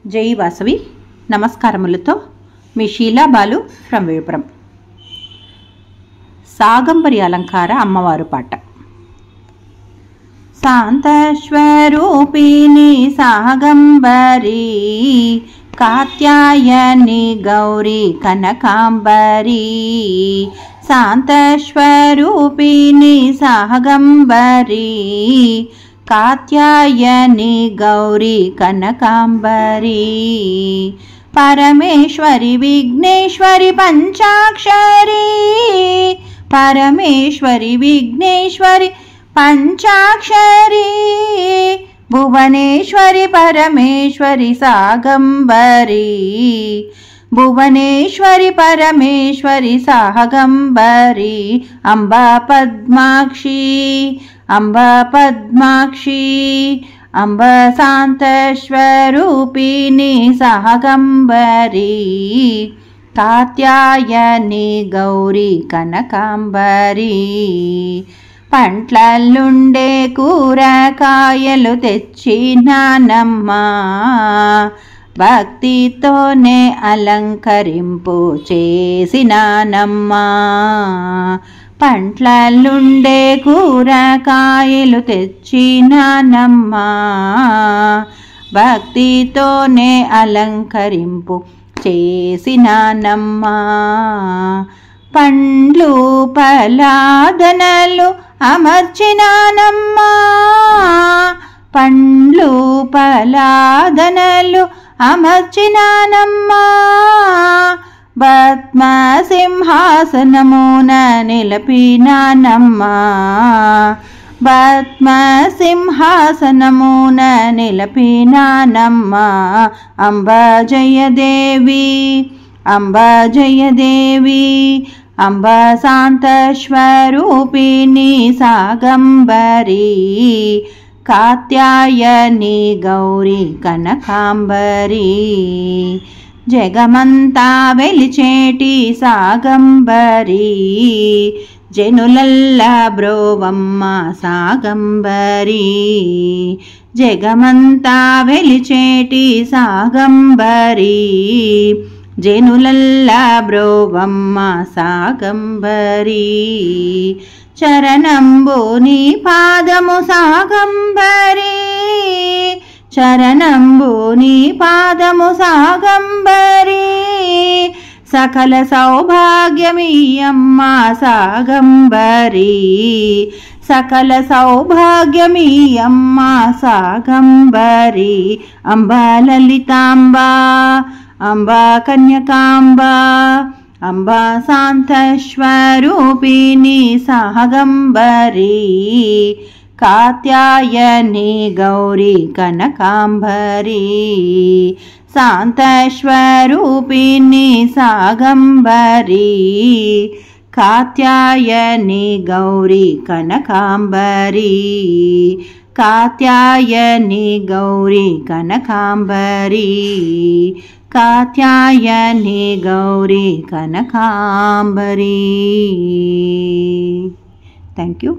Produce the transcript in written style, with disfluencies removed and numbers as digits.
జై వాసవి నమస్కారములతో మీ షీలా బాలు ఫ్రమ్ విழுப்புరం. సాగంబరి అలంకార అమ్మవారు పాట. శాంతస్వరూపిణి సాగంబరి కాత్యాయని గౌరీ కనకాంబరి. శాంతస్వరూపిణి సాగంబరి కాత్యాయని గౌరీ కనకాంబరి. పరమేశ్వరి విఘ్నేశ్వరి పంచాక్షరి. పరమేశ్వరి విఘ్నేశ్వరి పంచాక్షరి. భువనేశ్వరి పరమేశ్వరి సాగంబరి. భువనేశ్వరి పరమేశ్వరి సాగంబరి. అంబా పద్మాక్షి అంబా పద్మాక్షి. అంబ శాంతస్వరూపిణి సాగంబరి కాత్యాయని గౌరీ కనకాంబరి. పంట్లలుండే కూరకాయలు తెచ్చినానమ్మా, భక్తితోనే అలంకరింపు చేసినానమ్మా. పంట్లలుండే కూరకాయలు తెచ్చినానమ్మా, భక్తితోనే అలంకరింపు చేసినానమ్మా. పండ్లు పలాదనలు అమర్చినానమ్మా, పండ్లు పలాదనలు అమర్చినానమ్మా. పద్మ సింహాసనమున నిలపినానమ్మా, పద్మ సింహాసనమున నిలపినానమ్మా. అంబ జయదేవి అంబ జయదేవి. అంబ శాంతస్వరూపిణి సాగంబరి కాత్యాయని గౌరీ కనకాంబరి. జగమంతా వెలిచేటి సాగంబరి, జనులల్ల బ్రోవమ్మ సాగంబరి. జగమంతా వెలిచేటి సాగంబరి, జనులల్ల బ్రోవమ్మ సాగంబరి. చరణంబు నీ పాదము సాగంబరి, చరణంబు నీ పాదము సాగంబరి. సకల సౌభాగ్యమీయమ్మ సాగంబరి, సకల సౌభాగ్యమీయమ్మ సాగంబరి. అంబా లలితాంబ అంబా కన్యకాంబ. అంబా శాంతస్వరూపిణి సాగంబరి కాత్యాయని గౌరీ కనకాంబరి. శాంతస్వరూపిణి సాగంబరి కాత్యాయని గౌరీ కనకాంబరి. కాత్యాయని గౌరీ కనకాంబరి. కాత్యాయని గౌరీ కనకాంబరి. Thank you.